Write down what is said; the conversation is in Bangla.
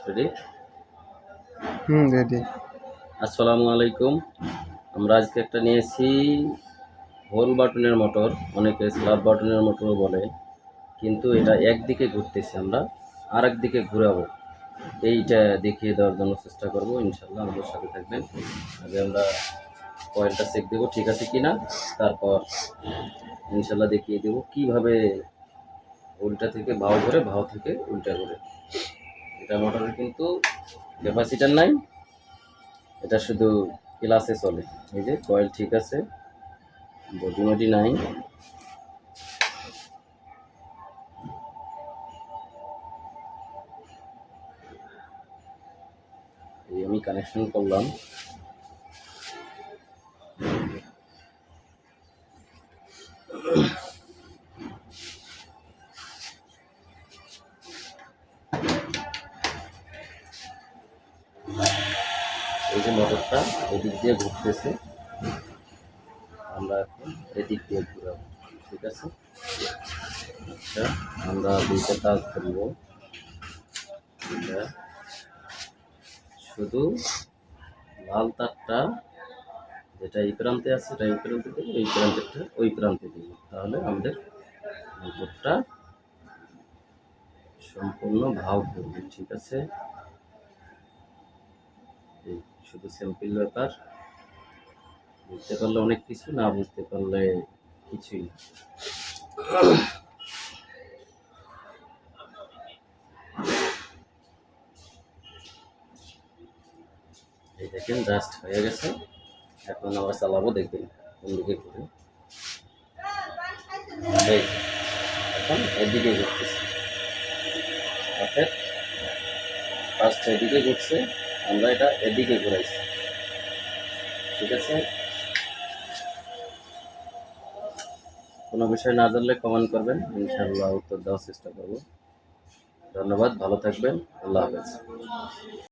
রেডি? রেডি। আসসালামু আলাইকুম। আমরা আজকে একটা নিয়েছি হোল বাটনের মোটর, অনেকে স্ল্যাব বাটনের মোটরও বলে, কিন্তু এটা একদিকে ঘুরতেছে, আমরা আরেক দিকে ঘুরাবো। এইটা দেখিয়ে দেওয়ার জন্য চেষ্টা করব, ইনশাল্লাহ আমাদের সাথে থাকবেন। আগে আমরা কয়েলটা চেক দেবো ঠিক আছে কি না, তারপর ইনশাল্লাহ দেখিয়ে দেবো কীভাবে উল্টা থেকে ভাও করে, ভাও থেকে উল্টা করে। এটা মোটরের কিন্তু ক্যাপাসিটার নাই, এটা শুধু ক্লাসে চলে। এই যে কয়েল ঠিক আছে, বডি মডি নাই। এই আমি কানেকশন করলাম। এই যে মোটরটা এদিক দিয়ে ঘুরতেছে, আমরা এখন এদিক দিয়ে ঘুরাবো, ঠিক আছে। আচ্ছা, আমরা দুইটা তার ধরবো, এটা শুধু লাল তারটা যেটা এই প্রান্তে আছে এটা এই প্রান্তে দেবো, এই প্রান্তেরটা ওই প্রান্তে দেবো, তাহলে আমাদের মোটরটা সম্পূর্ণ ভাও করবে, ঠিক আছে। এই শুধু সিম্পল ব্যাপার, বুঝতে পারলে অনেক কিছু, না বুঝতে পারলে কিছুই না। এই দেখেন জাস্ট হয়ে গেছে। এখন আমরা চালাবো, দেখবেন কোন দিকে ঘুরে। এখন এদিকে ঘুরতেছে, অর্থাৎ ফার্স্ট এদিকে ঘুরছে, আমরা এটা এদিকে ঘুরাইছি, ঠিক আছে। কোনো বিষয় না জানলে কমেন্ট করবেন, ইনশাআল্লাহ উত্তর দেওয়ার চেষ্টা করব। ধন্যবাদ, ভালো থাকবেন, আল্লাহ হাফেজ।